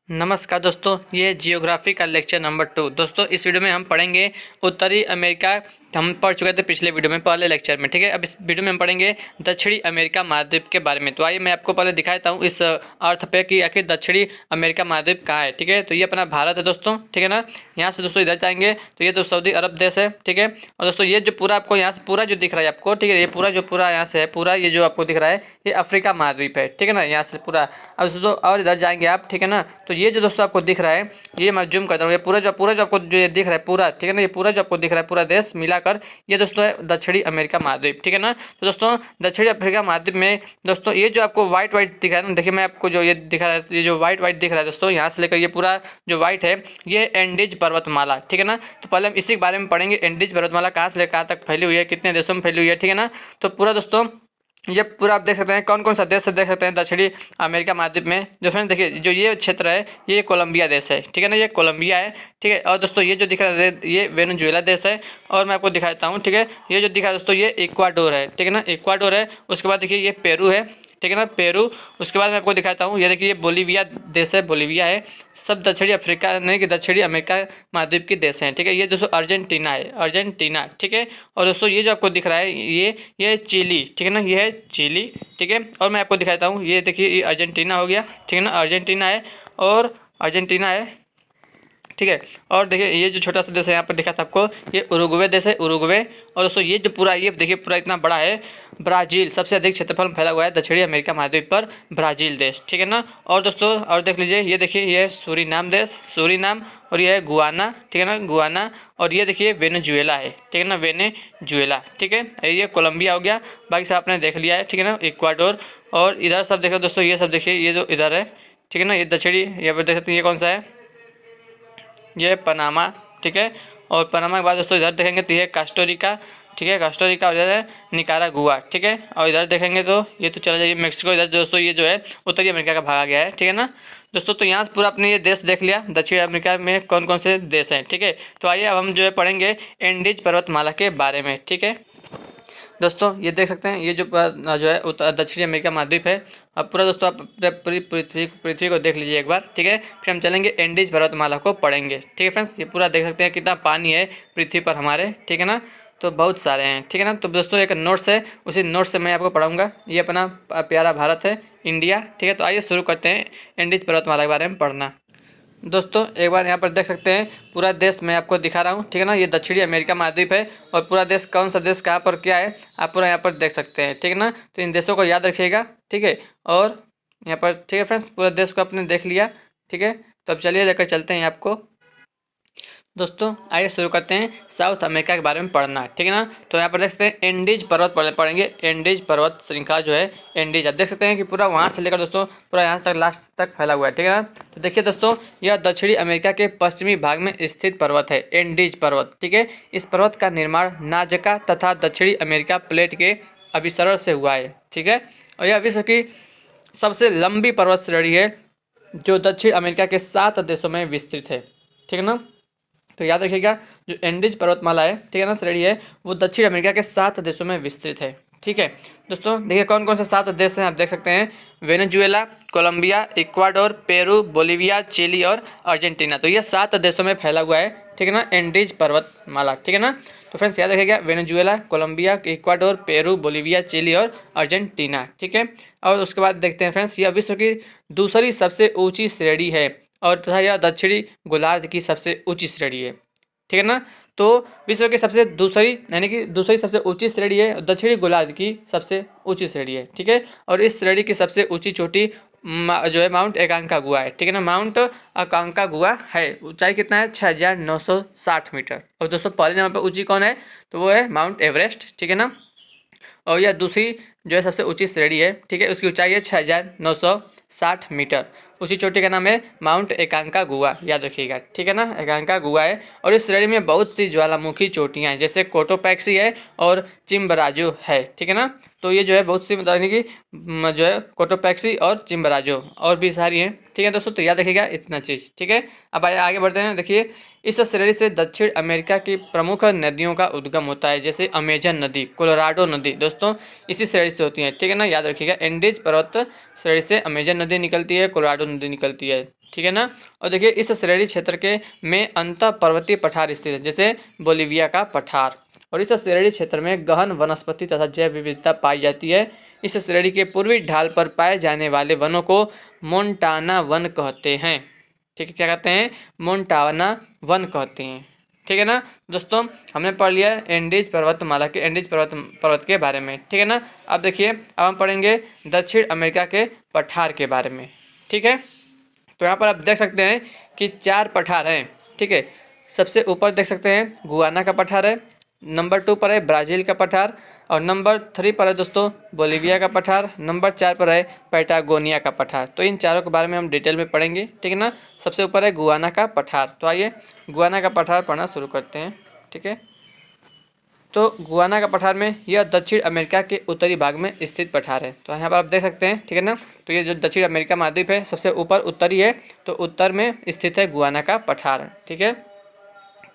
नमस्कार दोस्तों, ये जियोग्राफी का लेक्चर नंबर 2। दोस्तों, इस वीडियो में हम पढ़ेंगे उत्तरी अमेरिका। हम पढ़ चुके थे पिछले वीडियो में, पहले लेक्चर में। ठीक है, अब इस वीडियो में हम पढ़ेंगे दक्षिणी अमेरिका महाद्वीप के बारे में। तो आइए मैं आपको पहले दिखा देता हूँ इस अर्थ पे कि आखिर दक्षिणी अमेरिका महाद्वीप कहाँ है। ठीक है, तो ये अपना भारत है दोस्तों। ठीक है ना, यहाँ से दोस्तों इधर जाएंगे तो ये तो सऊदी अरब देश है। ठीक है, और दोस्तों ये जो पूरा आपको यहाँ से पूरा जो दिख रहा है आपको, ठीक है, ये पूरा यहाँ से है, पूरा ये जो आपको दिख रहा है ये अफ्रीका महाद्वीप है। ठीक है ना, यहाँ से पूरा। अब दोस्तों और इधर जाएंगे आप, ठीक है ना, तो ये जो दोस्तों आपको दिख रहा है, ये मैं जूम करता हूँ, ये पूरा जो आपको जो ये दिख रहा है पूरा, ठीक है ना, ये पूरा जो आपको दिख रहा है पूरा देश मिलाकर ये दोस्तों है दक्षिणी अमेरिका महाद्वीप। ठीक है ना, तो दोस्तों दक्षिणी अफ्रीका महाद्वीप में दोस्तों ये जो आपको व्हाइट दिख रहा है ना, देखिए मैं आपको जो ये दिखा रहा है, ये जो व्हाइट दिख रहा है दोस्तों, यहाँ से लेकर ये पूरा जो व्हाइट है ये एंडीज पर्वतमाला। ठीक है ना, तो पहले हम इसी के बारे में पढ़ेंगे, एंडीज पर्वतमाला कहाँ से लेकर कहाँ तक फैली हुई है, कितने देशों में फैली हुई है। ठीक है ना, तो पूरा दोस्तों ये पूरा आप देख सकते हैं कौन कौन सा देश से देख सकते हैं दक्षिणी अमेरिका महाद्वीप में। जो फ्रेंड देखिए, जो ये क्षेत्र है ये कोलंबिया देश है। ठीक है ना, ये कोलंबिया है। ठीक है, और दोस्तों ये जो दिख रहा है ये वेनेजुएला देश है। और मैं आपको दिखाता हूँ, ठीक है, ये जो दिख रहा है दोस्तों ये इक्वाडोर है। ठीक है ना, इक्वाडोर है। उसके बाद देखिए ये पेरू है। ठीक है ना, पेरू। उसके बाद मैं आपको दिखाता हूँ, ये देखिए ये बोलीविया देश है, बोलीविया है। सब दक्षिणी अफ्रीका नहीं कि दक्षिणी अमेरिका महाद्वीप के देश हैं। ठीक है, ये दोस्तों अर्जेंटीना है, अर्जेंटीना। ठीक है, और दोस्तों ये जो आपको दिख रहा है ये चिली। ठीक है ना, ये है चिली। ठीक है, और मैं आपको दिखाता हूँ, ये देखिए ये अर्जेंटीना हो गया। ठीक है ना, अर्जेंटीना है और अर्जेंटीना है। ठीक है, और देखिए ये जो छोटा सा देश है यहाँ पर दिखा था आपको, ये उरुग्वे देश है, उरुग्वे। और दोस्तों ये जो पूरा ये देखिए पूरा इतना बड़ा है ब्राज़ील, सबसे अधिक क्षेत्रफल में फैला हुआ है दक्षिणी अमेरिका महाद्वीप पर ब्राज़ील देश। ठीक है ना, और दोस्तों और देख लीजिए, ये देखिए ये सूरीनाम देश, सूरीनाम। और ये है गुआना। ठीक है ना, गुआना। और ये देखिए वेनेजुएला है। ठीक है ना, वेनेजुएला। ठीक है, ये कोलंबिया हो गया। बाकी सब आपने देख लिया है। ठीक है ना, इक्वाडोर। और इधर सब देखो दोस्तों, ये सब देखिए ये जो इधर है, ठीक है ना, ये दक्षिणी, यहाँ पर देख सकते हैं ये कौन सा है, ये पनामा। ठीक है, और पनामा के बाद दोस्तों इधर देखेंगे तो ये कास्टोरिका। ठीक है, कास्टोरिका। और इधर है निकारागुआ। ठीक है, और इधर देखेंगे तो ये तो चला जाइए मेक्सिको। इधर दोस्तों ये जो है उत्तरी अमेरिका का भागा गया है। ठीक है ना दोस्तों, तो यहाँ से पूरा अपने ये देश देख लिया, दक्षिण अमेरिका में कौन कौन से देश हैं। ठीक है, तो आइए अब हम जो है पढ़ेंगे एंडीज पर्वतमाला के बारे में। ठीक है दोस्तों, ये देख सकते हैं ये जो जो है दक्षिणी अमेरिका महाद्वीप है। अब पूरा दोस्तों आप पूरी पृथ्वी को देख लीजिए एक बार। ठीक है, फिर हम चलेंगे एंडीज पर्वतमाला को पढ़ेंगे। ठीक है फ्रेंड्स, ये पूरा देख सकते हैं कितना पानी है पृथ्वी पर हमारे। ठीक है ना, तो बहुत सारे हैं। ठीक है ना, तो दोस्तों एक नोट्स है, उसी नोट्स से मैं आपको पढ़ाऊँगा। ये अपना प्यारा भारत है, इंडिया। ठीक है, तो आइए शुरू करते हैं एंडीज पर्वतमाला के बारे में पढ़ना। दोस्तों एक बार यहाँ पर देख सकते हैं पूरा देश मैं आपको दिखा रहा हूँ। ठीक है ना, ये दक्षिणी अमेरिका महाद्वीप है और पूरा देश कौन सा देश कहाँ पर क्या है आप पूरा यहाँ पर देख सकते हैं। ठीक है ना, तो इन देशों को याद रखिएगा। ठीक है, और यहाँ पर ठीक है फ्रेंड्स, पूरा देश को आपने देख लिया। ठीक है, तो अब चलिए लेकर चलते हैं आपको। दोस्तों आइए शुरू करते हैं साउथ अमेरिका के बारे में पढ़ना। ठीक है ना, तो यहाँ पर देख सकते हैं एंडीज पर्वत पढ़ेंगे। एंडीज पर्वत श्रृंखला जो है एंडीज, आप देख सकते हैं कि पूरा वहाँ से लेकर दोस्तों पूरा यहाँ तक लास्ट तक फैला हुआ है। ठीक है ना, तो देखिए दोस्तों यह दक्षिणी अमेरिका के पश्चिमी भाग में स्थित पर्वत है, एंडीज पर्वत। ठीक है, इस पर्वत का निर्माण नाजका तथा दक्षिणी अमेरिका प्लेट के अभिसरण से हुआ है। ठीक है, और यह विश्व की सबसे लंबी पर्वत श्रेणी है जो दक्षिण अमेरिका के 7 देशों में विस्तृत है। ठीक है ना, तो याद रखिएगा जो एंडीज पर्वतमाला है, ठीक है ना, श्रेणी है, वो दक्षिण अमेरिका के 7 देशों में विस्तृत है। ठीक है दोस्तों, देखिए कौन कौन से 7 देश हैं आप देख सकते हैं, Venezuela, Colombia, Ecuador, Peru, Bolivia, Chile और अर्जेंटीना। तो ये 7 देशों में फैला हुआ है। ठीक है ना, एंडीज पर्वतमाला। ठीक है ना, तो फ्रेंड्स याद रखिएगा Venezuela, Colombia, Ecuador, Peru, Bolivia, Chile और अर्जेंटीना। ठीक है, और उसके बाद देखते हैं फ्रेंड्स, यह विश्व की दूसरी सबसे ऊँची श्रेणी है और तथा यह दक्षिणी गोलार्ध की सबसे ऊंची श्रेणी है। ठीक है ना, तो विश्व की सबसे दूसरी यानी कि दूसरी सबसे ऊंची श्रेणी है, दक्षिणी गोलार्ध की सबसे ऊंची श्रेणी है। ठीक है, और इस श्रेणी की सबसे ऊंची चोटी जो है माउंट एकांकागुआ है। ठीक है ना, माउंट अकांकागुआ है। ऊंचाई कितना है, 6960 मीटर। और दोस्तों पहले नंबर पर ऊंची कौन है, तो वो है माउंट एवरेस्ट। ठीक है ना, और यह दूसरी जो है सबसे ऊंची श्रेणी है। ठीक है, उसकी ऊंचाई है 6960 मीटर। उसी चोटी का नाम है माउंट एकांकागुआ, याद रखिएगा। ठीक है ना, एकांकागुआ है। और इस श्रेणी में बहुत सी ज्वालामुखी चोटियाँ हैं, जैसे कोटोपैक्सी है और चिम्बराजू है। ठीक है ना, तो ये जो है बहुत सी मतलब कि जो है कोटोपैक्सी और चिम्बराजो और भी सारी हैं। ठीक है दोस्तों, तो याद रखिएगा इतना चीज़। ठीक है, अब आगे बढ़ते हैं। देखिए, इस श्रेणी से दक्षिण अमेरिका की प्रमुख नदियों का उद्गम होता है, जैसे अमेजन नदी, कोलोराडो नदी दोस्तों इसी श्रेणी से होती है। ठीक है ना, याद रखिएगा एंडीज पर्वत श्रेणी से अमेजन नदी निकलती है, कोलोराडो नदी निकलती है। ठीक है ना, और देखिए इस श्रेणी क्षेत्र के में अंत पर्वतीय पठार स्थित है, जैसे बोलिविया का पठार। और इस श्रेणी क्षेत्र में गहन वनस्पति तथा जैव विविधता पाई जाती है। इस श्रेणी के पूर्वी ढाल पर पाए जाने वाले वनों को मोन्टाना वन कहते हैं। ठीक है, क्या कहते हैं? मोन्टाना वन कहते हैं। ठीक है ना दोस्तों, हमने पढ़ लिया एंडीज पर्वतमाला के एंडीज पर्वत के बारे में। ठीक है ना, अब देखिए अब हम पढ़ेंगे दक्षिण अमेरिका के पठार के बारे में। ठीक है, तो यहाँ पर आप देख सकते हैं कि 4 पठार हैं। ठीक है, सबसे ऊपर देख सकते हैं गुआना का पठार है, नंबर 2 पर है ब्राज़ील का पठार, और नंबर 3 पर है दोस्तों बोलिविया का पठार, नंबर 4 पर है पैटागोनिया का पठार। तो इन चारों के बारे में हम डिटेल में पढ़ेंगे। ठीक है ना, सबसे ऊपर है गुआना का पठार। तो आइए गुआना का पठार पढ़ना शुरू करते हैं। ठीक है, तो गुआना का पठार में यह दक्षिण अमेरिका के उत्तरी भाग में स्थित पठार है। तो यहाँ पर आप देख सकते हैं। ठीक है ना, तो ये जो दक्षिण अमेरिका महाद्वीप है सबसे ऊपर उत्तरी है, तो उत्तर में स्थित है गुआना का पठार। ठीक है,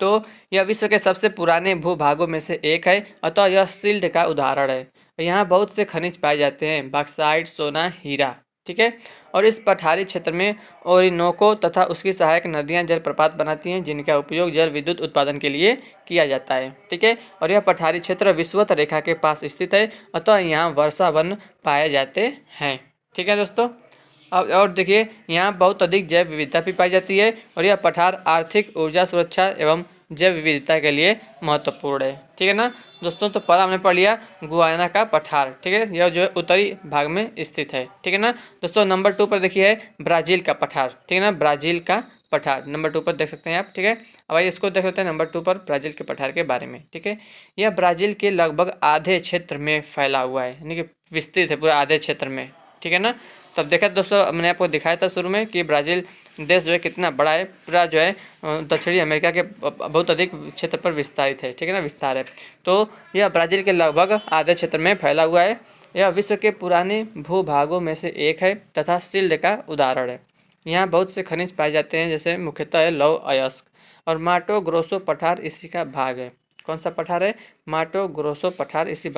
तो यह विश्व के सबसे पुराने भूभागों में से एक है, अतः यह शील्ड का उदाहरण है। यहाँ बहुत से खनिज पाए जाते हैं, बॉक्साइट, सोना, हीरा। ठीक है, और इस पठारी क्षेत्र में ओरिनोको तथा उसकी सहायक नदियाँ जलप्रपात बनाती हैं, जिनका उपयोग जल विद्युत उत्पादन के लिए किया जाता है। ठीक है, और यह पठारी क्षेत्र विषुवत रेखा के पास स्थित है, अतः यहाँ वर्षा वन पाए जाते हैं। ठीक है दोस्तों, अब और देखिए यहाँ बहुत अधिक जैव विविधता भी पाई जाती है, और यह पठार आर्थिक, ऊर्जा सुरक्षा एवं जैव विविधता के लिए महत्वपूर्ण है। ठीक है ना दोस्तों, तो पहला हमने पढ़ लिया गुआना का पठार। ठीक है, यह जो है उत्तरी भाग में स्थित है। ठीक है ना दोस्तों, नंबर 2 पर देखिए है ब्राज़ील का पठार। ठीक है ना, ब्राज़ील का पठार नंबर 2 पर देख सकते हैं आप। ठीक है, अब आइए इसको देख लेते हैं नंबर 2 पर ब्राज़ील के पठार के बारे में। ठीक है, यह ब्राज़ील के लगभग आधे क्षेत्र में फैला हुआ है, यानी कि विस्तृत है पूरा आधे क्षेत्र में। ठीक है ना, तो अब देखा दोस्तों, मैंने आपको दिखाया था शुरू में कि ब्राज़ील देश जो है कितना बड़ा है, पूरा जो है दक्षिणी अमेरिका के बहुत अधिक क्षेत्र पर विस्तारित है। ठीक है ना, विस्तार है। तो यह ब्राज़ील के लगभग आधे क्षेत्र में फैला हुआ है। यह विश्व के पुराने भूभागों में से एक है तथा शील्ड का उदाहरण है। यहाँ बहुत से खनिज पाए जाते हैं, जैसे मुख्यतः है लौह अयस्क, और माटो ग्रोसो पठार इसी का भाग है। कौन सा पठार है? माटो ग्रोसो पठार इसी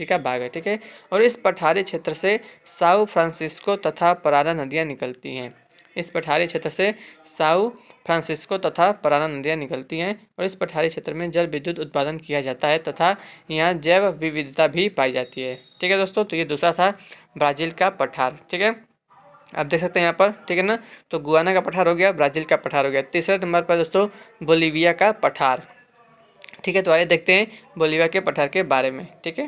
का भाग है। ठीक है, और इस पठारी क्षेत्र से साउ फ्रांसिस्को तथा पराना नदियाँ निकलती हैं। इस पठारी क्षेत्र से साउ फ्रांसिस्को तथा पराना नदियाँ निकलती हैं, और इस पठारी क्षेत्र में जल विद्युत उत्पादन किया जाता है तथा यहाँ जैव विविधता भी पाई जाती है। ठीक है दोस्तों, तो ये दूसरा था ब्राज़ील का पठार। ठीक है, आप देख सकते हैं यहाँ पर। ठीक है ना, तो गुआना का पठार हो गया, ब्राज़ील का पठार हो गया। तीसरे नंबर पर दोस्तों बोलिविया का पठार। ठीक है, तो आइए देखते हैं बोलिविया के पठार के बारे में। ठीक है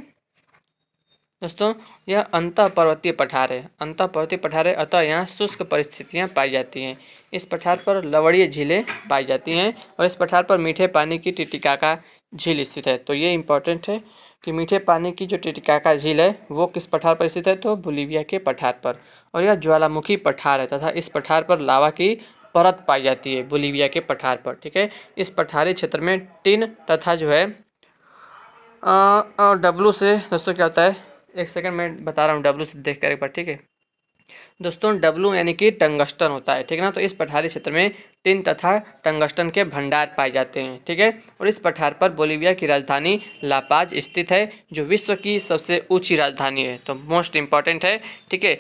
दोस्तों, यह अंतः पर्वतीय पठार है। अंतः पर्वतीय पठार है, अतः यहाँ शुष्क परिस्थितियाँ पाई जाती हैं। इस पठार पर लवणीय झीलें पाई जाती हैं, और इस पठार पर मीठे पानी की टिटिकाका झील स्थित है। तो ये इंपॉर्टेंट है कि मीठे पानी की जो टिटिकाका झील है वो किस पठार पर स्थित है? तो बोलिविया के पठार पर। और यह ज्वालामुखी पठार है तथा इस पठार पर लावा की परत पाई जाती है, बोलिविया के पठार पर। ठीक है, इस पठारी क्षेत्र में टिन तथा जो है डब्लू से दोस्तों क्या होता है, एक सेकंड मैं बता रहा हूँ डब्लू से देख कर एक बार। ठीक है दोस्तों, डब्लू यानी कि टंगस्टन होता है। ठीक है ना, तो इस पठारी क्षेत्र में टिन तथा टंगस्टन के भंडार पाए जाते हैं। ठीक है, और इस पठार पर बोलिविया की राजधानी लापाज स्थित है, जो विश्व की सबसे ऊंची राजधानी है। तो मोस्ट इम्पॉर्टेंट है। ठीक है,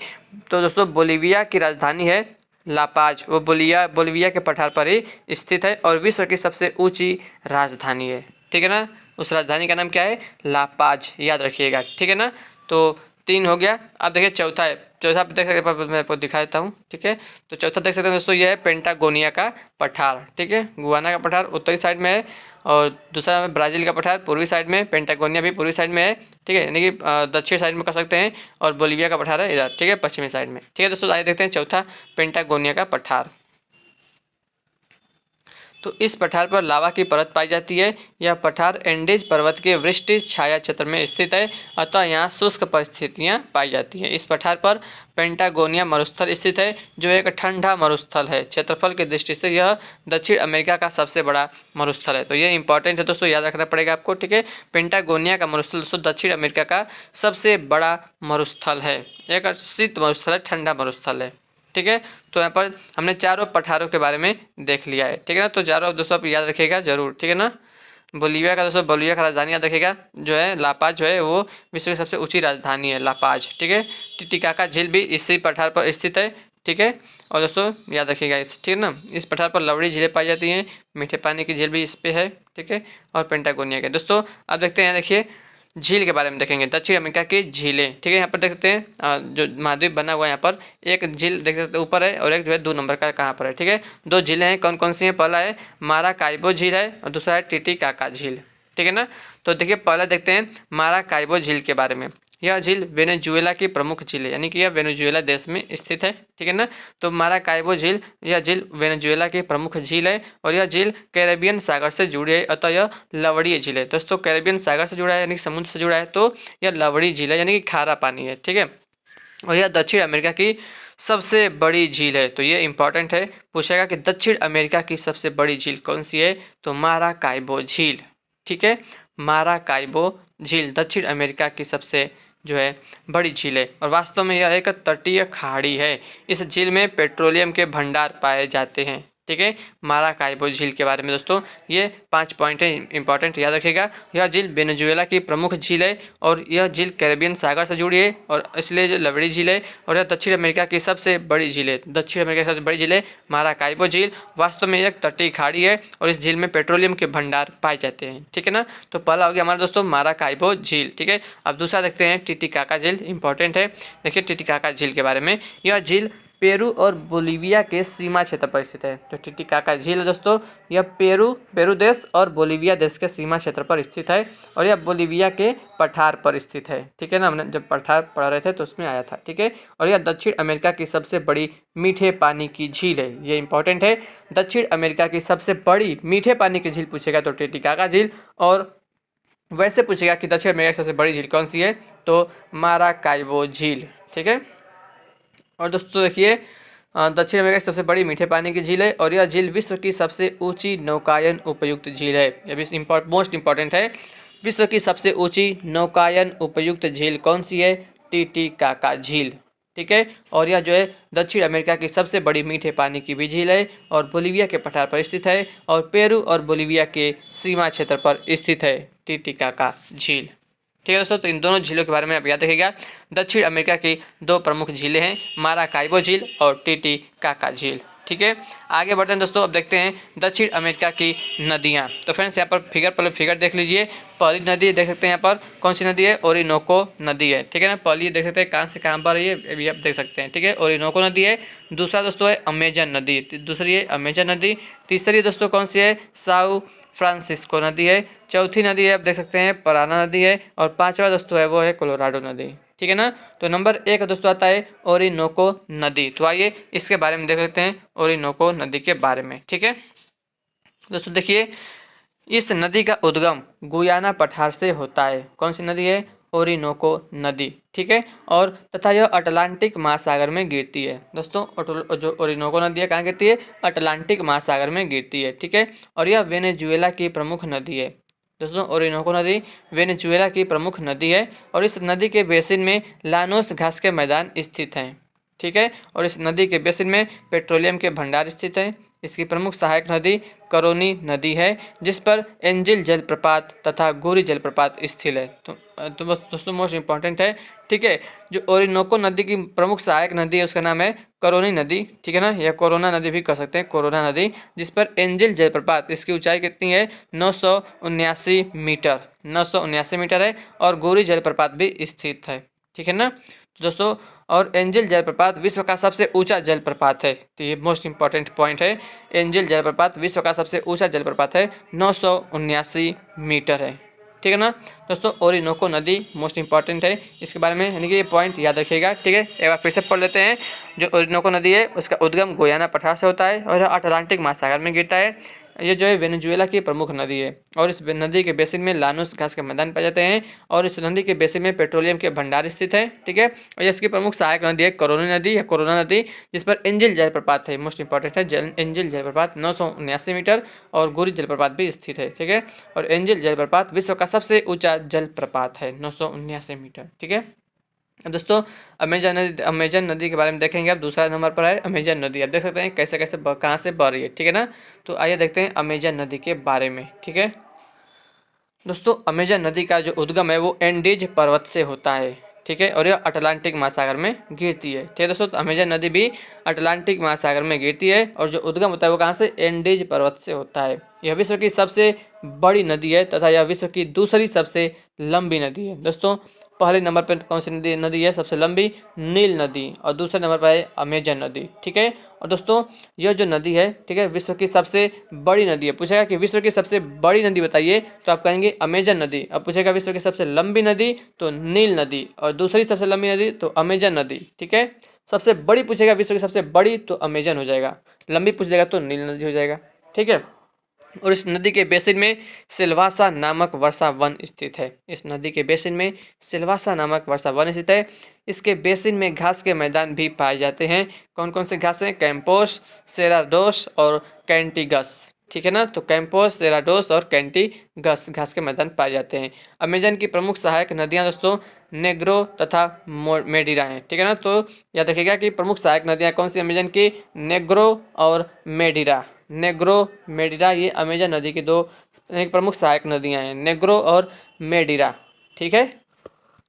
तो दोस्तों बोलिविया की राजधानी है लापाज, वो बोलिविया के पठार पर ही स्थित है और विश्व की सबसे ऊँची राजधानी है। ठीक है ना, उस राजधानी का नाम क्या है? लापाज, याद रखिएगा। ठीक है ना, तो 3 हो गया। अब देखिए चौथा है, चौथा देख सकते हैं, मैं आपको दिखा देता हूँ। ठीक है, तो चौथा देख सकते हैं दोस्तों, ये है पेंटागोनिया का पठार। ठीक है, गुआना का पठार उत्तरी साइड में है, और दूसरा है ब्राज़ील का पठार पूर्वी साइड में, पेंटागोनिया भी पूर्वी साइड में है। ठीक है, यानी कि दक्षिण साइड में कर सकते हैं, और बोलिविया का पठार है इधर। ठीक है, पश्चिमी साइड में। ठीक है दोस्तों, आइए देखते हैं चौथा पेंटागोनिया का पठार। तो इस पठार पर लावा की परत पाई जाती है। यह पठार एंडीज पर्वत के वृष्टि छाया क्षेत्र में स्थित है, अतः यहाँ शुष्क परिस्थितियाँ पाई जाती हैं। इस पठार पर पेंटागोनिया मरुस्थल स्थित है, जो एक ठंडा मरुस्थल है। क्षेत्रफल की दृष्टि से यह दक्षिण अमेरिका का सबसे बड़ा मरुस्थल है। तो ये इंपॉर्टेंट है दोस्तों, याद रखना पड़ेगा आपको, ठीक है। पेंटागोनिया का मरुस्थल दोस्तों दक्षिण अमेरिका का सबसे बड़ा मरुस्थल है, एक शीत मरुस्थल है, ठंडा मरुस्थल है, ठीक है। तो यहाँ पर हमने चारों पठारों के बारे में देख लिया है, ठीक है ना। तो चारों दोस्तों आप याद रखिएगा जरूर, ठीक है ना। बोलीविया का दोस्तों, बोलीविया का राजधानी याद रखिएगा, जो है लापाज जो है वो विश्व की सबसे ऊंची राजधानी है, लापाज, ठीक है। टिटिकाका झील भी इसी पठार पर स्थित है, ठीक है। और दोस्तों याद रखिएगा इस, ठीक है ना। इस पठार पर लवड़ी झीलें पाई जाती हैं, मीठे पानी की झील भी इस पे है, ठीक है। और पेंटागोनिया के दोस्तों अब देखते हैं, देखिए झील के बारे में देखेंगे, दक्षिण अमेरिका की झीलें, ठीक है। यहाँ पर देख सकते हैं जो महाद्वीप बना हुआ है, यहाँ पर एक झील देख सकते हैं ऊपर है, और एक जो है 2 नंबर का कहाँ पर है, ठीक है। 2 झीलें हैं, कौन कौन सी हैं, पहला है माराकाइबो झील है, और दूसरा है टिटिकाका झील, ठीक है ना। तो देखिए पहले देखते हैं माराकाइबो झील के बारे में। यह झील वेनेजुएला की प्रमुख झील है, यानी कि यह वेनेजुएला देश में स्थित है, ठीक है ना। तो माराकाइबो झील, यह झील वेनेजुएला की प्रमुख झील है, और यह झील कैरेबियन सागर से जुड़ी है, अतः यह लवड़ीय झील है। दोस्तों कैरेबियन सागर से जुड़ा है, यानी समुद्र से जुड़ा है, तो यह लवड़ी झील है, यानी कि खारा पानी है, ठीक है। और यह दक्षिण अमेरिका की सबसे बड़ी झील है। तो ये इंपॉर्टेंट है, पूछेगा कि दक्षिण अमेरिका की सबसे बड़ी झील कौन सी है, तो माराकाइबो झील, ठीक है। माराकाइबो झील दक्षिण अमेरिका की सबसे जो है बड़ी झील है, और वास्तव में यह एक तटीय खाड़ी है। इस झील में पेट्रोलियम के भंडार पाए जाते हैं, ठीक है। माराकाइबो झील के बारे में दोस्तों ये 5 पॉइंट है इंपॉर्टेंट, याद रखिएगा। यह झील वेनेजुएला की प्रमुख झील है, और यह झील कैरेबियन सागर से जुड़ी है, और इसलिए जो लवड़ी झील है, और यह दक्षिण अमेरिका की सबसे बड़ी झील है। दक्षिण अमेरिका की सबसे बड़ी झील है माराकाइबो झील, वास्तव में एक तटीय खाड़ी है, और इस झील में पेट्रोलियम के भंडार पाए जाते हैं, ठीक है ना। तो पहला हो गया हमारा दोस्तों माराकाइबो झील, ठीक है। अब दूसरा देखते हैं टिटिकाका झील, इंपॉर्टेंट है। देखिए टिटिकाका झील के बारे में, यह झील पेरू और बोलीविया के सीमा क्षेत्र पर स्थित है। तो टिटिकाका झील है दोस्तों, यह पेरू देश और बोलीविया देश के सीमा क्षेत्र पर स्थित है, और यह बोलीविया के पठार पर स्थित है, ठीक है ना। हमने जब पठार पढ़ रहे थे तो उसमें आया था, ठीक है। और यह दक्षिण अमेरिका की सबसे बड़ी मीठे पानी की झील है, ये इंपॉर्टेंट है। दक्षिण अमेरिका की सबसे बड़ी मीठे पानी की झील पूछेगा तो टिटिकाका झील, और वैसे पूछेगा कि दक्षिण अमेरिका की सबसे बड़ी झील कौन सी है, तो माराकाइबो झील, ठीक है। और दोस्तों देखिए दक्षिण अमेरिका की सबसे बड़ी मीठे पानी की झील है, और यह झील विश्व की सबसे ऊंची नौकायन उपयुक्त झील है। यह भी मोस्ट इंपॉर्टेंट है। विश्व की सबसे ऊंची नौकायन उपयुक्त झील कौन सी है, टिटिकाका झील, ठीक है। और यह जो है दक्षिण अमेरिका की सबसे बड़ी मीठे पानी की भी झील है, और बोलीविया के पठार पर स्थित है, और पेरू और बोलीविया के सीमा क्षेत्र पर स्थित है टिटिकाका झील, ठीक है दोस्तों। तो इन दोनों झीलों के बारे में आप याद रखिएगा। दक्षिण अमेरिका की 2 प्रमुख झीलें हैं, माराकाइबो झील और टिटिकाका झील, ठीक है। आगे बढ़ते हैं दोस्तों, अब देखते हैं दक्षिण अमेरिका की नदियाँ। तो फ्रेंड्स यहाँ पर पहले फिगर देख लीजिए। पहली नदी देख सकते हैं यहाँ पर कौन सी नदी है, ओरिनोको नदी है, ठीक है ना। पहली देख सकते हैं कहाँ से कहाँ पर ये अभी आप देख सकते हैं, ठीक है, ओरिनोको नदी है। दूसरा दोस्तों है अमेजन नदी, दूसरी है अमेजन नदी। तीसरी दोस्तों कौन सी है, साउ फ्रांसिस्को नदी है। चौथी नदी है आप देख सकते हैं पराना नदी है, और 5वां दोस्तों है वो है कोलोराडो नदी, ठीक है ना। तो नंबर 1 दोस्तों आता है ओरिनोको नदी। तो आइए इसके बारे में देख लेते हैं, ओरिनोको नदी के बारे में, ठीक है दोस्तों। देखिए इस नदी का उद्गम गुयाना पठार से होता है। कौन सी नदी है, ओरिनोको नदी, ठीक है। और तथा यह अटलांटिक महासागर में गिरती है दोस्तों। जो ओरिनोको नदी है कहाँ गिरती है, अटलांटिक महासागर में गिरती है, ठीक है। और यह वेनेजुएला की प्रमुख नदी है दोस्तों। ओरिनोको नदी वेनेजुएला की प्रमुख नदी है, और इस नदी के बेसिन में लानोस घास के मैदान स्थित हैं, ठीक है। और इस नदी के बेसिन में पेट्रोलियम के भंडार स्थित हैं। इसकी प्रमुख सहायक नदी करोनी नदी है, जिस पर एंजिल जलप्रपात तथा गोरी जलप्रपात स्थित है। तो बस दोस्तों मोस्ट इंपॉर्टेंट है, ठीक है। जो ओरिनोको नदी की प्रमुख सहायक नदी है उसका नाम है करोनी नदी, ठीक है ना, या कोरोना नदी भी कह सकते हैं, कोरोना नदी, जिस पर एंजिल जलप्रपात, इसकी ऊंचाई कितनी है, 979 मीटर, 979 मीटर है, और गोरी जलप्रपात भी स्थित है, ठीक है ना। तो दोस्तों और एंजिल जलप्रपात विश्व का सबसे ऊंचा जलप्रपात है। तो ये मोस्ट इंपॉर्टेंट पॉइंट है, एंजिल जलप्रपात विश्व का सबसे ऊंचा जलप्रपात है, 979 मीटर है, ठीक है ना दोस्तों। ओरिनोको नदी मोस्ट इंपॉर्टेंट है, इसके बारे में यानी कि ये पॉइंट याद रखिएगा, ठीक है। एक बार फिर से पढ़ लेते हैं। जो ओरिनोको नदी है उसका उद्गम गुयाना पठार से होता है, और अटलांटिक महासागर में गिरता है। ये जो है वेनेजुएला की प्रमुख नदी है और इस नदी के बेसिन में लानूस घास के मैदान पाए जाते हैं और इस नदी के बेसिन में पेट्रोलियम के भंडार स्थित है। ठीक है, और इसकी प्रमुख सहायक नदी है कोरोना नदी या कोरोना नदी, जिस पर एंजिल जलप्रपात है, मोस्ट इंपॉर्टेंट है एंजिल जलप्रपात 979 मीटर और गुरी जलप्रपात भी स्थित है। ठीक है, और एंजिल जलप्रपात विश्व का सबसे ऊंचा जलप्रपात है 979 मीटर। ठीक है, अब दोस्तों अमेजन नदी के बारे में देखेंगे। अब दूसरा नंबर पर है अमेजन नदी। आप देख सकते हैं कैसे कैसे कहाँ से बह रही है। ठीक है ना, तो आइए देखते हैं अमेजन नदी के बारे में। ठीक है दोस्तों, अमेजन नदी का जो उद्गम है वो एंडीज पर्वत से होता है। ठीक है, और यह अटलांटिक महासागर में गिरती है। ठीक है दोस्तों, तो अमेजन नदी भी अटलांटिक महासागर में गिरती है और जो उद्गम होता है वो कहाँ से, एंडीज पर्वत से होता है। यह विश्व की सबसे बड़ी नदी है तथा यह विश्व की दूसरी सबसे लंबी नदी है। दोस्तों, पहले नंबर पर कौन सी नदी है सबसे लंबी, नील नदी, और दूसरे नंबर पर है अमेजन नदी। ठीक है, और दोस्तों यह जो नदी है, ठीक है, विश्व की सबसे बड़ी नदी है। पूछेगा कि विश्व की सबसे बड़ी नदी बताइए तो आप कहेंगे अमेजन नदी। अब पूछेगा विश्व की सबसे लंबी नदी तो नील नदी, और दूसरी सबसे लंबी नदी तो अमेजन नदी। ठीक है, सबसे बड़ी पूछेगा विश्व की सबसे बड़ी तो अमेजन हो जाएगा, लंबी पूछ लेगा तो नील नदी हो जाएगा। ठीक है, और इस नदी के बेसिन में सिल्वासा नामक वर्षा वन स्थित है। इस नदी के बेसिन में सिल्वासा नामक वर्षा वन स्थित है। इसके बेसिन में घास के मैदान भी पाए जाते हैं। कौन कौन से घास हैं, कैंपोस, सेराडोस और कैंटिगस। ठीक है ना, तो कैंपोस, सेराडोस और कैंटिगस घास के मैदान पाए जाते हैं। अमेजन की प्रमुख सहायक नदियां दोस्तों नेग्रो तथा मेडिरा हैं। ठीक है ना, तो याद रखिएगा कि प्रमुख सहायक नदियां कौन सी अमेजन की, नेग्रो और मेडिरा। नेग्रो मेडिरा ये अमेजन नदी की दो एक प्रमुख सहायक नदियां हैं, नेग्रो और मेडिरा। ठीक है,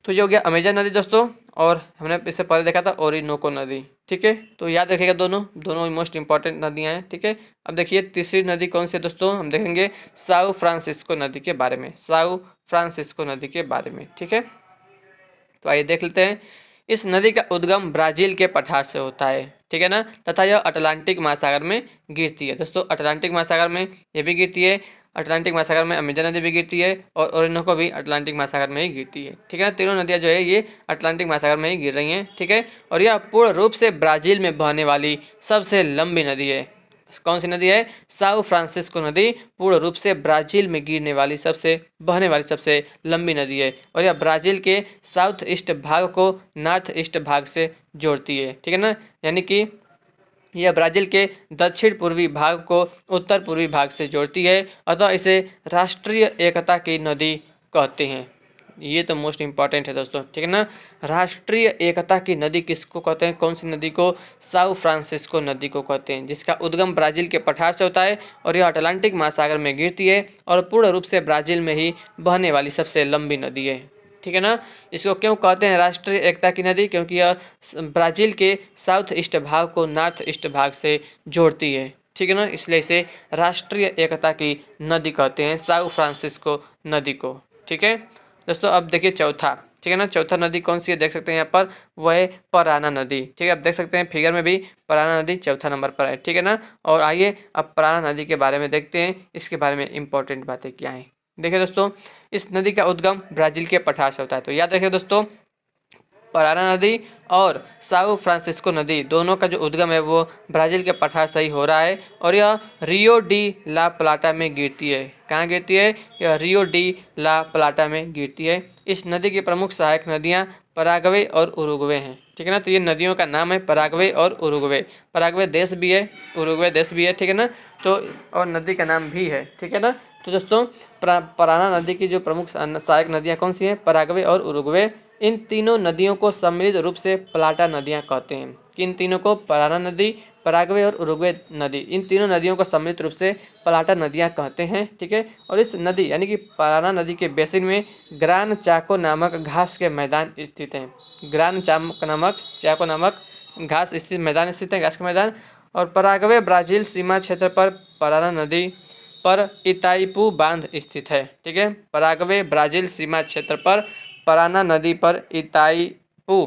तो ये हो गया अमेजन नदी दोस्तों, और हमने इससे पहले देखा था ओरिनोको नदी। ठीक है, तो याद रखिएगा दोनों मोस्ट इंपॉर्टेंट नदियां हैं। ठीक है, अब देखिए तीसरी नदी कौन सी है दोस्तों, हम देखेंगे साउ फ्रांसिस्को नदी के बारे में, साउ फ्रांसिस्को नदी के बारे में। ठीक है, तो आइए देख लेते हैं। इस नदी का उद्गम ब्राज़ील के पठार से होता है। ठीक है ना, तथा यह अटलांटिक महासागर में गिरती है। दोस्तों अटलांटिक महासागर में ये भी गिरती है, अटलांटिक महासागर में अमेजन नदी भी गिरती है और ओरिनोको भी अटलांटिक महासागर में ही गिरती है। ठीक है ना, तीनों नदियाँ जो है ये अटलांटिक महासागर में ही गिर रही हैं। ठीक है, और यह पूर्ण रूप से ब्राज़ील में बहने वाली सबसे लंबी नदी है। कौन सी नदी है, साउ फ्रांसिस्को नदी पूर्ण रूप से ब्राज़ील में गिरने वाली बहने वाली सबसे लंबी नदी है और यह ब्राज़ील के साउथ ईस्ट भाग को नॉर्थ ईस्ट भाग से जोड़ती है। ठीक है ना, यानी कि यह ब्राज़ील के दक्षिण पूर्वी भाग को उत्तर पूर्वी भाग से जोड़ती है, अतः इसे राष्ट्रीय एकता की नदी कहते हैं। ये तो मोस्ट इंपॉर्टेंट है दोस्तों। ठीक है ना, राष्ट्रीय एकता की नदी किसको कहते हैं, कौन सी नदी को, साउ फ्रांसिस्को नदी को कहते हैं, जिसका उद्गम ब्राज़ील के पठार से होता है और यह अटलांटिक महासागर में गिरती है और पूर्ण रूप से ब्राज़ील में ही बहने वाली सबसे लंबी नदी है। ठीक है ना, इसको क्यों कहते हैं राष्ट्रीय एकता की नदी, क्योंकि यह ब्राज़ील के साउथ ईस्ट भाग को नॉर्थ ईस्ट भाग से जोड़ती है। ठीक है ना, इसलिए इसे राष्ट्रीय एकता की नदी कहते हैं, साउ फ्रांसिस्को नदी को। ठीक है दोस्तों, अब देखिए चौथा। ठीक है ना, चौथा नदी कौन सी है देख सकते हैं यहाँ पर, वह है पराना नदी। ठीक है, अब देख सकते हैं फिगर में भी पराना नदी चौथा नंबर पर है। ठीक है ना, और आइए अब पराना नदी के बारे में देखते हैं, इसके बारे में इंपॉर्टेंट बातें क्या हैं। देखिए दोस्तों, इस नदी का उद्गम ब्राज़ील के पठार से होता है। तो याद रखिए दोस्तों, पराना नदी और साउ फ्रांसिस्को नदी दोनों का जो उद्गम है वो ब्राज़ील के पठार से ही हो रहा है और यह रियो डी ला प्लाटा में गिरती है। कहाँ गिरती है, यह रियो डी ला प्लाटा में गिरती है। इस नदी की प्रमुख सहायक नदियाँ पराग्वे और उरुग्वे हैं। ठीक है ना, तो ये नदियों का नाम है पराग्वे और उरुग्वे। पराग्वे देश भी है, उरुग्वे देश भी है। ठीक है ना, तो और नदी का नाम भी है। ठीक है ना, तो दोस्तों पराना नदी की जो प्रमुख सहायक नदियाँ कौन सी हैं, पराग्वे और उरुग्वे। इन तीनों नदियों को सम्मिलित रूप से प्लाटा नदियाँ कहते हैं। किन तीनों को, पराना नदी, पराग्वे और उरुग्वे नदी, इन तीनों नदियों को सम्मिलित रूप से प्लाटा नदियाँ कहते हैं। ठीक है, और इस नदी यानी कि पराना नदी के बेसिन में ग्रान चाको नामक घास के मैदान स्थित हैं। ग्रान चाको नामक घास स्थित मैदान स्थित है, घास के मैदान। और पराग्वे ब्राज़ील सीमा क्षेत्र पर पराना नदी पर इताईपू बांध स्थित है। ठीक है, पराग्वे ब्राज़ील सीमा क्षेत्र पर पराना नदी पर इताईपू,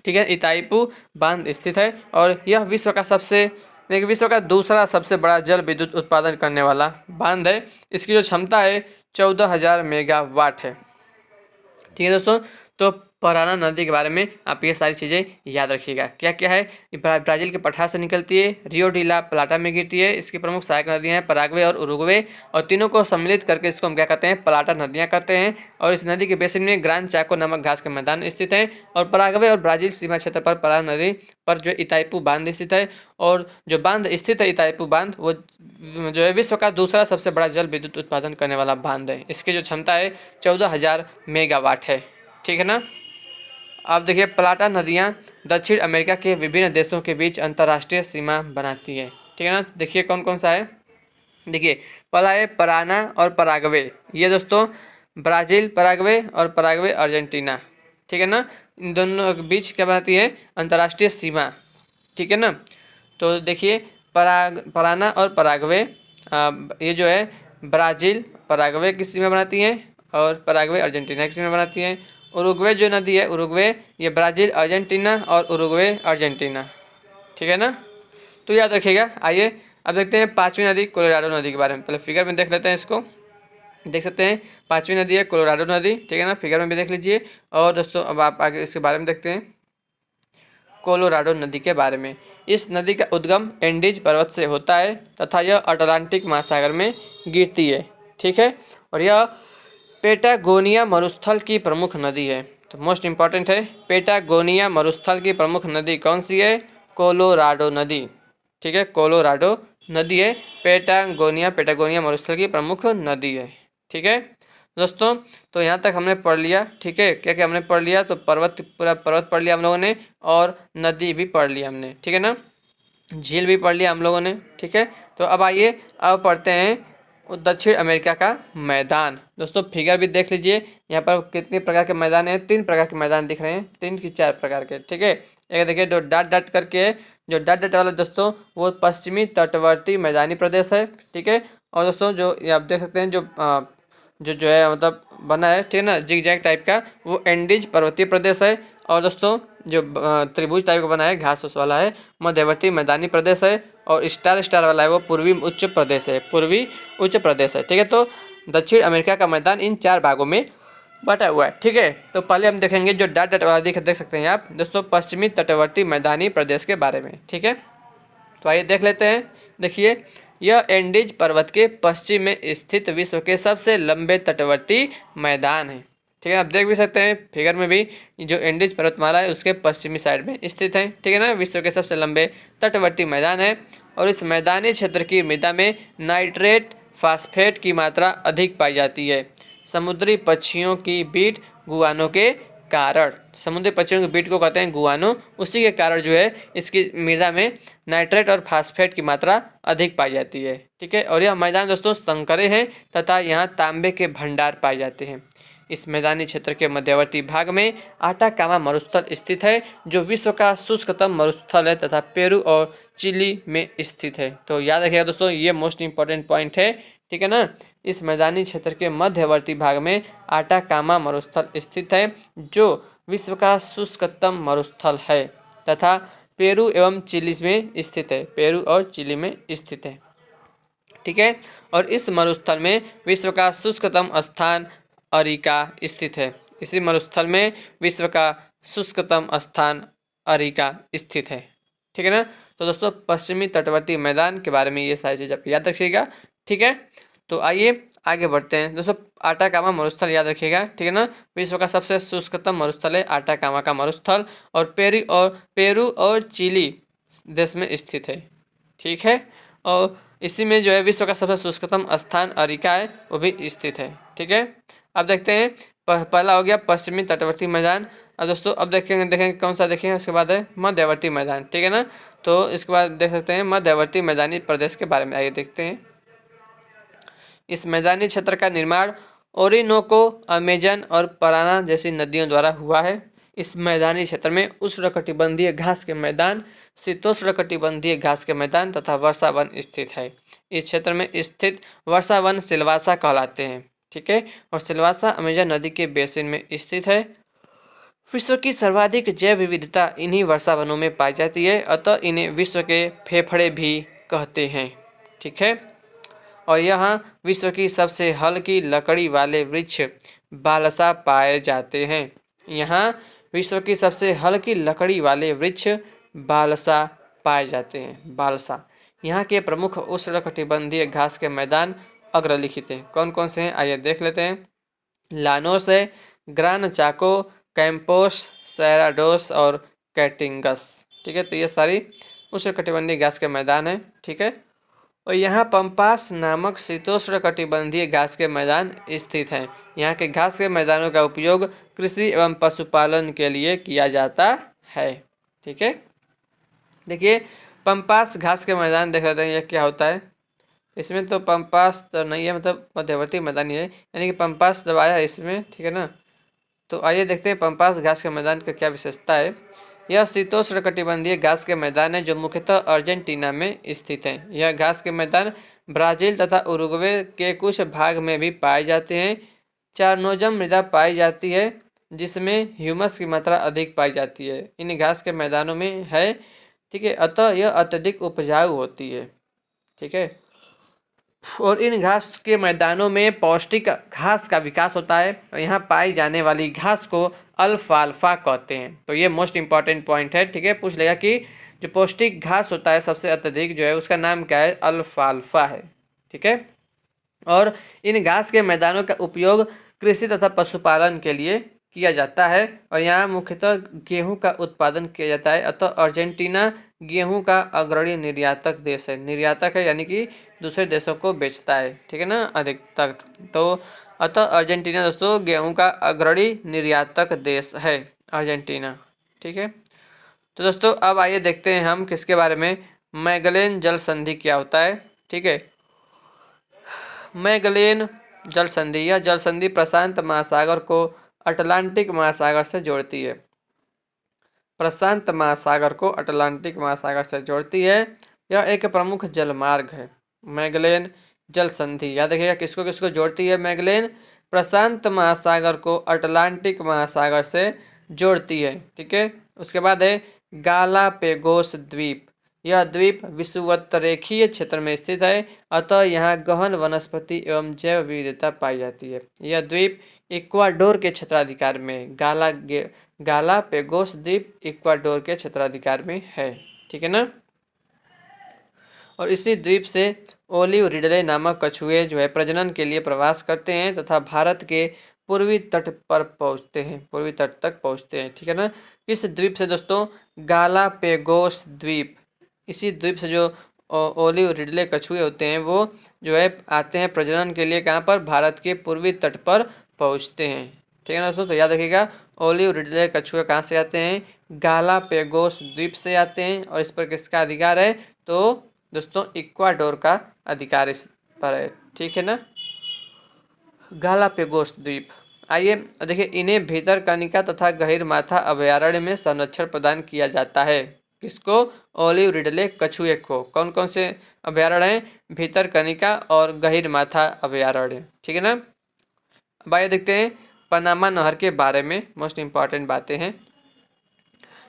ठीक है, इताईपू बांध स्थित है और यह विश्व का दूसरा सबसे बड़ा जल विद्युत उत्पादन करने वाला बांध है। इसकी जो क्षमता है 14,000 मेगावाट है। ठीक है दोस्तों, तो पराना नदी के बारे में आप ये सारी चीज़ें याद रखिएगा। क्या क्या है, ब्राज़ील के पठार से निकलती है, रियो डी ला प्लाटा में गिरती है। इसकी प्रमुख सहायक नदियाँ हैं पराग्वे और उरुग्वे, और तीनों को सम्मिलित करके इसको हम क्या कहते हैं, प्लाटा नदियाँ कहते हैं। और इस नदी के बेसिन में ग्रांड चाको नामक घास के मैदान स्थित है। और पराग्वे और ब्राज़ील सीमा क्षेत्र पर पराना नदी पर जो इताइपू बांध स्थित है, और जो बांध स्थित है इताइपू बांध, वो जो है विश्व का दूसरा सबसे बड़ा जल विद्युत उत्पादन करने वाला बांध है। इसकी जो क्षमता है 14,000 मेगावाट है। ठीक है ना। अब देखिए, प्लाटा नदियाँ दक्षिण अमेरिका के विभिन्न देशों के बीच अंतर्राष्ट्रीय सीमा बनाती है। ठीक है ना। देखिए कौन कौन सा है। देखिए पहला है पराना और पराग्वे, ये दोस्तों ब्राज़ील पराग्वे और पराग्वे अर्जेंटीना। ठीक है ना। इन दोनों के बीच क्या बनाती है, अंतर्राष्ट्रीय सीमा। ठीक है ना। तो देखिए पराना और पराग्वे, ये जो है ब्राज़ील पराग्वे की सीमा बनाती हैं और पराग्वे अर्जेंटीना की सीमा बनाती हैं। उरुग्वे जो नदी है, उरुग्वे, ये ब्राज़ील अर्जेंटीना और उरुग्वे अर्जेंटीना। ठीक है ना। तो याद रखिएगा। आइए अब देखते हैं पांचवी नदी कोलोराडो नदी के बारे में। पहले फिगर में देख लेते हैं इसको। देख सकते हैं पांचवी नदी है कोलोराडो नदी। ठीक है ना। फिगर में भी देख लीजिए। और दोस्तों अब आप आगे इसके बारे में देखते हैं, कोलोराडो नदी के बारे में। इस नदी का उद्गम एंडीज पर्वत से होता है तथा यह अटलांटिक महासागर में गिरती है। ठीक है। और यह पेटागोनिया मरुस्थल की प्रमुख नदी है। तो मोस्ट इंपॉर्टेंट है, पेटागोनिया मरुस्थल की प्रमुख नदी कौन सी है, कोलोराडो नदी। ठीक है, कोलोराडो नदी है, पेटागोनिया मरुस्थल की प्रमुख नदी है। ठीक है दोस्तों, तो यहाँ तक हमने पढ़ लिया। ठीक है, क्या क्या हमने पढ़ लिया, तो पूरा पर्वत पढ़ लिया हम लोगों ने, और नदी भी पढ़ लिया हमने। ठीक है ना, झील भी पढ़ लिया हम लोगों ने। ठीक है, तो अब आइए अब पढ़ते हैं दक्षिण अमेरिका का मैदान। दोस्तों फिगर भी देख लीजिए, यहाँ पर कितने प्रकार के मैदान हैं, 3 प्रकार के मैदान दिख रहे हैं, 3 की 4 प्रकार के। ठीक है, एक देखिए जो डॉट डॉट करके, जो डॉट डॉट वाला दोस्तों वो पश्चिमी तटवर्ती मैदानी प्रदेश है। ठीक है, और दोस्तों जो आप देख सकते हैं जो है मतलब बना है, ठीक है ना, जिग जैग टाइप का, वो एंडीज पर्वतीय प्रदेश है। और दोस्तों जो त्रिभुज टाइप का बना है, घास उस वाला है, मध्यवर्ती मैदानी प्रदेश है। और स्टार स्टार वाला है वो पूर्वी उच्च प्रदेश है, पूर्वी उच्च प्रदेश है। ठीक है, तो दक्षिण अमेरिका का मैदान इन 4 भागों में बटा हुआ है। ठीक है, तो पहले हम देखेंगे जो डॉट डॉट वाला देख सकते हैं आप दोस्तों, पश्चिमी तटवर्ती मैदानी प्रदेश के बारे में। ठीक है, तो आइए देख लेते हैं। देखिए यह एंडीज पर्वत के पश्चिम में स्थित विश्व के सबसे लंबे तटवर्ती मैदान है। ठीक है, आप देख भी सकते हैं फिगर में भी, जो एंडीज पर्वतमाला है उसके पश्चिमी साइड में स्थित है। ठीक है ना, विश्व के सबसे लंबे तटवर्ती मैदान है। और इस मैदानी क्षेत्र की मृदा में नाइट्रेट फास्फेट की मात्रा अधिक पाई जाती है, समुद्री पक्षियों की बीट गुआनो के कारण। समुद्री पक्षियों की बीट को कहते हैं गुआनो, उसी के कारण जो है इसकी मृदा में नाइट्रेट और फास्फेट की मात्रा अधिक पाई जाती है। ठीक है, और यह मैदान दोस्तों संकरे हैं तथा यहाँ तांबे के भंडार पाए जाते हैं। इस मैदानी क्षेत्र के मध्यवर्ती भाग में आटाकामा मरुस्थल स्थित है, जो विश्व का शुष्कतम मरुस्थल है तथा पेरू और चिली में स्थित है। तो याद रखिएगा दोस्तों, ये मोस्ट इंपॉर्टेंट पॉइंट है। ठीक है ना, इस मैदानी क्षेत्र के मध्यवर्ती भाग में आटाकामा मरुस्थल स्थित है, जो विश्व का शुष्कतम मरुस्थल है तथा पेरू एवं चिली में स्थित है, पेरू और चिली में स्थित है। ठीक है, और इस मरुस्थल में विश्व का शुष्कतम स्थान अरिका स्थित है। इसी मरुस्थल में विश्व का शुष्कतम स्थान अरिका स्थित है। ठीक है ना, तो दोस्तों पश्चिमी तटवर्ती मैदान के बारे में ये सारी चीज़ आप याद रखिएगा। ठीक है, तो आइए आगे बढ़ते हैं दोस्तों। आटाकामा मरुस्थल याद रखिएगा। ठीक है ना, विश्व का सबसे शुष्कतम मरुस्थल है आटाकामा का मरुस्थल, और पेरू और चिली देश में स्थित है। ठीक है, और इसी में जो है विश्व का सबसे शुष्कतम स्थान अरिका है, वो भी स्थित है। ठीक है, अब देखते हैं पहला हो गया पश्चिमी तटवर्ती मैदान। अब दोस्तों अब देखेंगे कौन सा देखेंगे, उसके बाद है मध्यवर्ती मैदान। ठीक है ना, तो इसके बाद देख सकते हैं मध्यवर्ती मैदानी प्रदेश के बारे में। आइए देखते हैं। इस मैदानी क्षेत्र का निर्माण ओरिनोको, अमेजन और पराना जैसी नदियों द्वारा हुआ है। इस मैदानी क्षेत्र में उष्णकटिबंधीय घास के मैदान, शीतोष्णकटिबंधीय घास के मैदान तथा वर्षा वन स्थित है। इस क्षेत्र में स्थित वर्षा वन सिलवासा कहलाते हैं। ठीक है, और सिलवासा अमेजन नदी के बेसिन में स्थित है। विश्व की सर्वाधिक जैव विविधता इन्हीं वर्षा वनों में पाई जाती है, अतः इन्हें विश्व के फेफड़े भी कहते हैं। ठीक है, और यहाँ विश्व की सबसे हल्की लकड़ी वाले वृक्ष बालसा पाए जाते हैं। यहाँ विश्व की सबसे हल्की लकड़ी वाले वृक्ष बालसा पाए जाते हैं। बालसा। यहाँ के प्रमुख उष्णकटिबंधीय घास के मैदान अग्रलिखित हैं। कौन कौन से हैं आइए देख लेते हैं। लानोस है, ग्रान चाको, कैंपोस, सैराडोस और कैटिंगस। ठीक है, तो ये सारी उष्णकटिबंधीय घास के मैदान हैं। ठीक है, और यहाँ पंपास नामक शीतोष्णकटिबंधीय घास के मैदान स्थित हैं। यहाँ के घास के मैदानों का उपयोग कृषि एवं पशुपालन के लिए किया जाता है। ठीक है, देखिए पंपास घास के मैदान देख लेते हैं यह क्या होता है। इसमें तो पंपास तो नहीं है, मतलब मध्यवर्ती मैदान ही है, यानी कि पंपास जब आया है इसमें। ठीक है ना, तो आइए देखते हैं पंपास घास के मैदान का क्या विशेषता है। यह शीतोष्णकटिबंधीय घास के मैदान है जो मुख्यतः अर्जेंटीना में स्थित है। यह घास के मैदान ब्राजील तथा उरुग्वे के कुछ भाग में भी पाए जाते हैं। चारनोजम मृदा पाई जाती है जिसमें ह्यूमस की मात्रा अधिक पाई जाती है, इन घास के मैदानों में है। ठीक है, अतः यह अत्यधिक उपजाऊ होती है। ठीक है, और इन घास के मैदानों में पौष्टिक घास का विकास होता है और यहाँ पाई जाने वाली घास को अल्फाल्फा कहते हैं। तो ये मोस्ट इंपॉर्टेंट पॉइंट है। ठीक है, पूछ लेगा कि जो पौष्टिक घास होता है सबसे अत्यधिक जो है उसका नाम क्या है, अल्फाल्फा है। ठीक है, और इन घास के मैदानों का उपयोग कृषि तथा पशुपालन के लिए किया जाता है और यहाँ मुख्यतः गेहूं का उत्पादन किया जाता है। अतः अर्जेंटीना गेहूं का अग्रणी निर्यातक देश है। निर्यातक है यानी कि दूसरे देशों को बेचता है। ठीक है ना, अधिकतर। तो अतः अर्जेंटीना दोस्तों गेहूं का अग्रणी निर्यातक देश है, अर्जेंटीना। ठीक है, तो दोस्तों अब आइए देखते हैं हम किसके बारे में, मैगेलन जल संधि क्या होता है। ठीक है, मैगेलन जल संधि, यह जल संधि प्रशांत महासागर को अटलांटिक महासागर से जोड़ती है। प्रशांत महासागर को अटलांटिक महासागर से जोड़ती है। यह एक प्रमुख जलमार्ग है। मैगेलन जल संधि याद रखिएगा किसको किसको जोड़ती है। मैगेलन प्रशांत महासागर को अटलांटिक महासागर से जोड़ती है। ठीक है, उसके बाद है गालापेगोस द्वीप। यह द्वीप विषुवतरेखीय क्षेत्र में स्थित है, अतः यहाँ गहन वनस्पति एवं जैव विविधता पाई जाती है। यह द्वीप इक्वाडोर के क्षेत्राधिकार में, गालापेगोस द्वीप इक्वाडोर के क्षेत्राधिकार में है। ठीक है ना, और इसी द्वीप से ओलिव रिडले नामक कछुए जो है प्रजनन के लिए प्रवास करते हैं तथा भारत के पूर्वी तट पर पहुंचते हैं, पूर्वी तट तक पहुंचते हैं। ठीक है ना, इस द्वीप से दोस्तों गालापेगोस द्वीप, इसी द्वीप से जो ओलिव रिडले कछुए होते हैं वो जो है आते हैं प्रजनन के लिए, कहाँ पर, भारत के पूर्वी तट पर पहुंचते हैं। ठीक है ना दोस्तों, तो याद रखिएगा ओलिव रिडले कछुए कहाँ से आते हैं, गालापेगोस द्वीप से आते हैं। और इस पर किसका अधिकार है, तो दोस्तों इक्वाडोर का अधिकार इस पर है। ठीक है ना, गालापेगोस द्वीप। आइए देखिए, इन्हें भीतरकनिका तथा गहीरमाथा अभयारण्य में संरक्षण प्रदान किया जाता है। किसको, ओलिव रिडले कछुए को। कौन कौन से अभयारण्य हैं, भीतरकनिका और गहीरमाथा अभयारण्य। ठीक है ना, अब आइए देखते हैं पनामा नहर के बारे में, मोस्ट इम्पॉर्टेंट बातें हैं।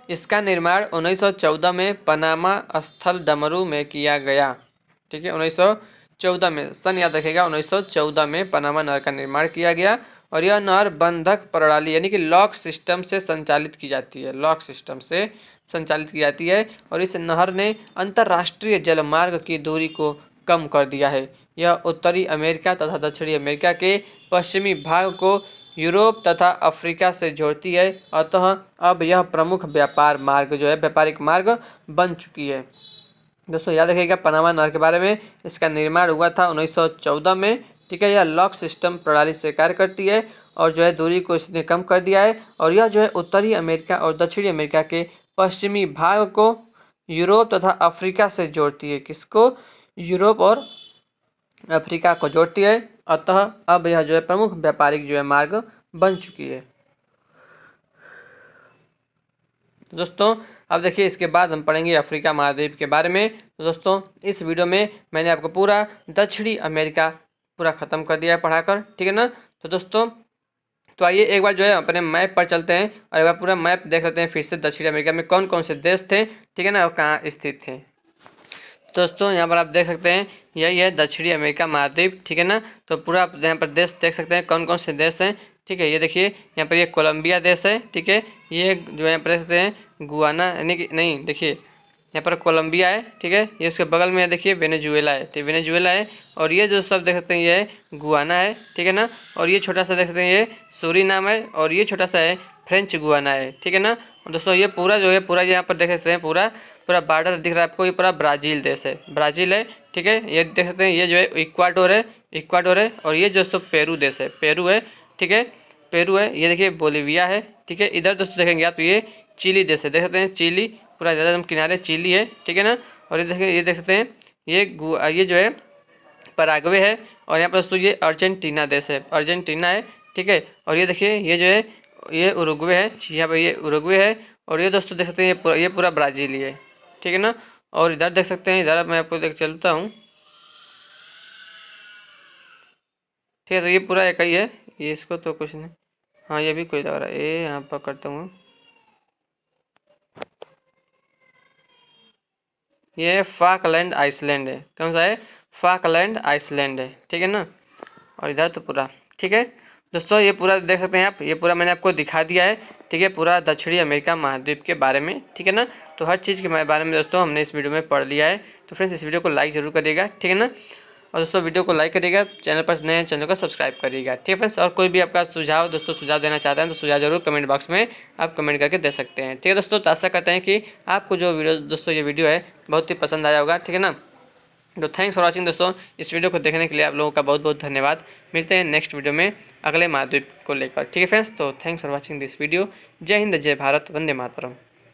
इसका निर्माण 1914 में पनामा स्थल डमरू में किया गया। ठीक है, 1914 में, सन याद रखेगा, 1914 में पनामा नहर का निर्माण किया गया और यह नहर बंधक प्रणाली यानी कि लॉक सिस्टम से संचालित की जाती है, लॉक सिस्टम से संचालित की जाती है। और इस नहर ने अंतर्राष्ट्रीय जलमार्ग की दूरी को कम कर दिया है। यह उत्तरी अमेरिका तथा दक्षिणी अमेरिका के पश्चिमी भाग को यूरोप तथा अफ्रीका से जोड़ती है, अतः अब यह प्रमुख व्यापार मार्ग जो है, व्यापारिक मार्ग बन चुकी है। दोस्तों याद रखिएगा पनामा नहर के बारे में, इसका निर्माण हुआ था 1914 में। ठीक है, यह लॉक सिस्टम प्रणाली से कार्य करती है और जो है दूरी को इसने कम कर दिया है। और यह जो है उत्तरी अमेरिका और दक्षिणी अमेरिका के पश्चिमी भाग को यूरोप तथा अफ्रीका से जोड़ती है। किसको, यूरोप और अफ्रीका को जोड़ती है, अतः अब यह जो है प्रमुख व्यापारिक जो है मार्ग बन चुकी है। दोस्तों अब देखिए इसके बाद हम पढ़ेंगे अफ्रीका महाद्वीप के बारे में। तो दोस्तों इस वीडियो में मैंने आपको पूरा दक्षिणी अमेरिका पूरा ख़त्म कर दिया है पढ़ाकर। ठीक है ना, तो दोस्तों तो आइए एक बार जो है अपने मैप पर चलते हैं और एक बार पूरा मैप देख लेते हैं फिर से दक्षिणी अमेरिका में कौन कौन से देश थे। ठीक है ना, और कहाँ स्थित थे। दोस्तों यहाँ पर आप देख सकते हैं यही है दक्षिणी अमेरिका महाद्वीप। ठीक है ना, तो पूरा आप यहाँ पर देश देख सकते हैं कौन कौन से देश हैं। ठीक है। ये देखिए यहाँ पर ये कोलंबिया देश है, ठीक है। ये जो है यहाँ पर देखते हैं गुआना, यानी कि नहीं, देखिए यहाँ पर कोलंबिया है, ठीक है। ये उसके बगल में है, देखिए वेनेजुएला है, तो वेनेजुएला है। और ये जो सब देख सकते हैं ये है गुआना है, ठीक है ना। और ये छोटा सा देख सकते हैं ये सूरीनाम है, और ये छोटा सा है फ्रेंच गुआना है, ठीक है ना। और दोस्तों ये पूरा जो है पूरा यहाँ पर देख सकते हैं पूरा पूरा बॉर्डर दिख रहा है आपको, ये पूरा ब्राज़ील देश है, ब्राज़ील है, ठीक है। ये देख सकते हैं ये जो है इक्वाडोर है, इक्वाडोर है। और ये दोस्तों पेरू देश है, पेरू है, ठीक है, पेरू है। ये देखिए बोलीविया है, ठीक है। इधर दोस्तों देखेंगे आप ये चिली देश है, देख सकते हैं चिली पूरा ज़्यादा एकदम किनारे चिली है, ठीक है ना। और ये देखिए ये देख सकते हैं ये जो है पराग्वे है। और यहाँ पर दोस्तों ये अर्जेंटीना देश है, अर्जेंटीना है, ठीक है। और ये देखिए ये जो है ये उरुग्वे है, यहाँ पर ये उरुग्वे है। और ये दोस्तों देख सकते हैं ये पूरा ब्राज़ील ही है, ठीक है ना। और इधर देख सकते हैं, इधर मैं आपको देख चलता हूँ, ठीक है। तो ये पूरा एक ही है, ये इसको तो कुछ नहीं, हाँ ये भी कोई लग रहा है, ये यहाँ पर करता हूँ, ये फाकलैंड आइसलैंड है, कौन सा है, फाकलैंड आइसलैंड है, ठीक है ना। और इधर तो पूरा ठीक है दोस्तों, ये पूरा देख सकते हैं आप, ये पूरा मैंने आपको दिखा दिया है, ठीक है, पूरा दक्षिणी अमेरिका महाद्वीप के बारे में, ठीक है ना। तो हर चीज़ के बारे में दोस्तों हमने इस वीडियो में पढ़ लिया है। तो फ्रेंड्स इस वीडियो को लाइक जरूर करिएगा, ठीक है ना। और दोस्तों वीडियो को लाइक करिएगा, चैनल पर नए चैनल को सब्सक्राइब करिएगा, ठीक है फ्रेंड्स। और कोई भी आपका सुझाव दोस्तों सुझाव देना चाहते हैं तो सुझाव जरूर कमेंट बॉक्स में आप कमेंट करके दे सकते हैं, ठीक है दोस्तों। तो आशा करते हैं कि आपको जो वीडियो दोस्तों ये वीडियो है बहुत ही पसंद आया होगा, ठीक है ना। तो थैंक्स फॉर वॉचिंग दोस्तों, इस वीडियो को देखने के लिए आप लोगों का बहुत बहुत धन्यवाद। मिलते हैं नेक्स्ट वीडियो में अगले महाद्वीप को लेकर, ठीक है फ्रेंड्स। तो thanks for watching this video. जय हिंद, जय भारत, वंदे मातरम।